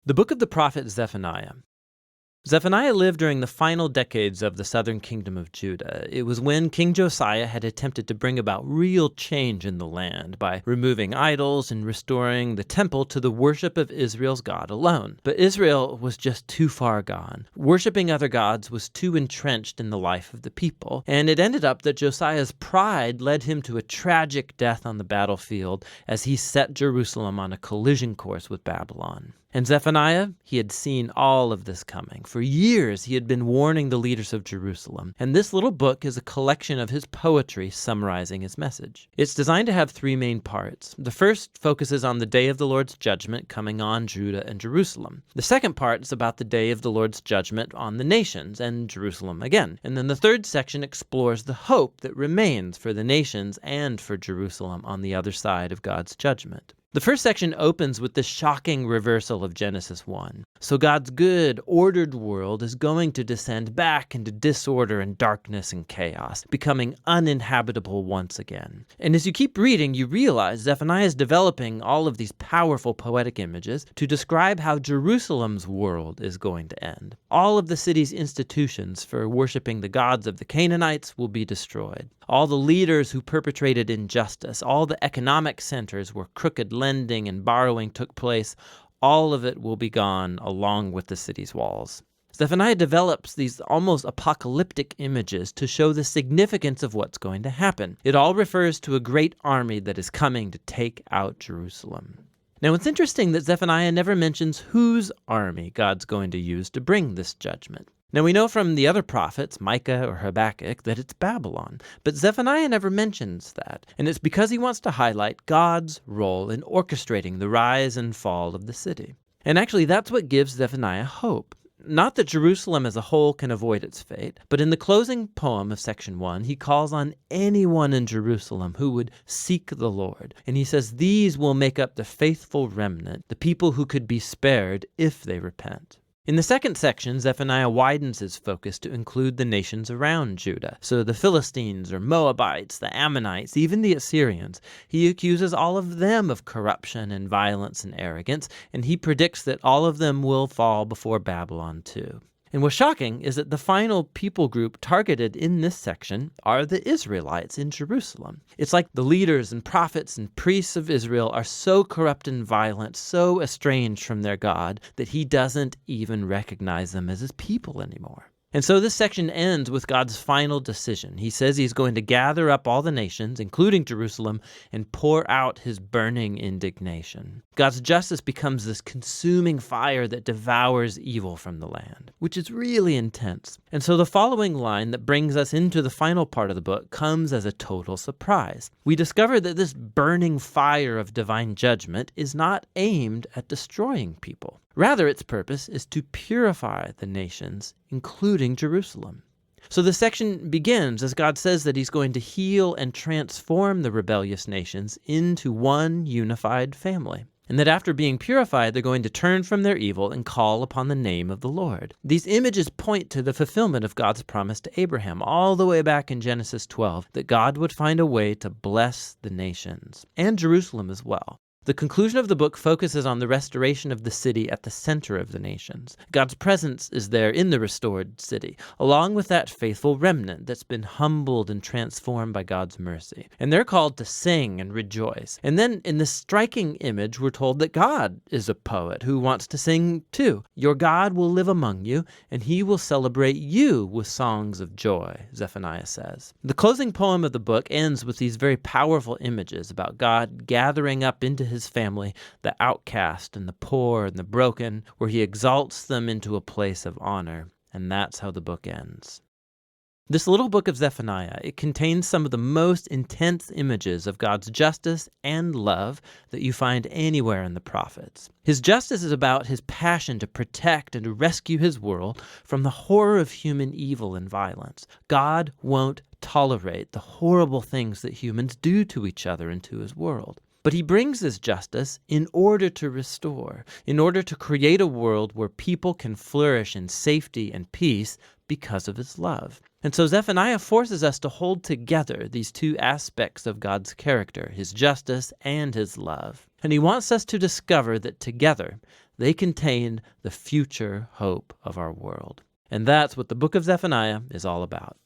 The book of the prophet Zephaniah. Zephaniah lived during the final decades of the southern kingdom of Judah. It was when King Josiah had attempted to bring about real change in the land by removing idols and restoring the temple to the worship of Israel's God alone. But Israel was just too far gone. Worshipping other gods was too entrenched in the life of the people, and it ended up that Josiah's pride led him to a tragic death on the battlefield as he set Jerusalem on a collision course with Babylon. And Zephaniah, he had seen all of this coming. For years, he had been warning the leaders of Jerusalem. And this little book is a collection of his poetry summarizing his message. It's designed to have three main parts. The first focuses on the day of the Lord's judgment coming on Judah and Jerusalem. The second part is about the day of the Lord's judgment on the nations and Jerusalem again. And then the third section explores the hope that remains for the nations and for Jerusalem on the other side of God's judgment. The first section opens with the shocking reversal of Genesis 1. So God's good, ordered world is going to descend back into disorder and darkness and chaos, becoming uninhabitable once again. And as you keep reading, you realize Zephaniah is developing all of these powerful poetic images to describe how Jerusalem's world is going to end. All of the city's institutions for worshiping the gods of the Canaanites will be destroyed. All the leaders who perpetrated injustice, all the economic centers where crooked lending and borrowing took place, all of it will be gone along with the city's walls. Zephaniah develops these almost apocalyptic images to show the significance of what's going to happen. It all refers to a great army that is coming to take out Jerusalem. Now, it's interesting that Zephaniah never mentions whose army God's going to use to bring this judgment. Now, we know from the other prophets, Micah or Habakkuk, that it's Babylon, but Zephaniah never mentions that, and it's because he wants to highlight God's role in orchestrating the rise and fall of the city. And actually, that's what gives Zephaniah hope. Not that Jerusalem as a whole can avoid its fate, but in the closing poem of section 1, he calls on anyone in Jerusalem who would seek the Lord. And he says these will make up the faithful remnant, the people who could be spared if they repent. In the second section, Zephaniah widens his focus to include the nations around Judah. So the Philistines or Moabites, the Ammonites, even the Assyrians. He accuses all of them of corruption and violence and arrogance, and he predicts that all of them will fall before Babylon too. And what's shocking is that the final people group targeted in this section are the Israelites in Jerusalem. It's like the leaders and prophets and priests of Israel are so corrupt and violent, so estranged from their God, that he doesn't even recognize them as his people anymore. And so this section ends with God's final decision. He says he's going to gather up all the nations, including Jerusalem, and pour out his burning indignation. God's justice becomes this consuming fire that devours evil from the land, which is really intense. And so the following line that brings us into the final part of the book comes as a total surprise. We discover that this burning fire of divine judgment is not aimed at destroying people. Rather, its purpose is to purify the nations, including Jerusalem. So the section begins as God says that he's going to heal and transform the rebellious nations into one unified family. And that after being purified, they're going to turn from their evil and call upon the name of the Lord. These images point to the fulfillment of God's promise to Abraham all the way back in Genesis 12, that God would find a way to bless the nations, and Jerusalem as well. The conclusion of the book focuses on the restoration of the city at the center of the nations. God's presence is there in the restored city, along with that faithful remnant that's been humbled and transformed by God's mercy. And they're called to sing and rejoice. And then in this striking image, we're told that God is a poet who wants to sing too. Your God will live among you, and he will celebrate you with songs of joy, Zephaniah says. The closing poem of the book ends with these very powerful images about God gathering up into his family, the outcast and the poor and the broken, where he exalts them into a place of honor. And that's how the book ends. This little book of Zephaniah, it contains some of the most intense images of God's justice and love that you find anywhere in the prophets. His justice is about his passion to protect and to rescue his world from the horror of human evil and violence. God won't tolerate the horrible things that humans do to each other and to his world. But he brings his justice in order to restore, in order to create a world where people can flourish in safety and peace because of his love. And so Zephaniah forces us to hold together these two aspects of God's character, his justice and his love. And he wants us to discover that together They contain the future hope of our world. And that's what the book of Zephaniah is all about.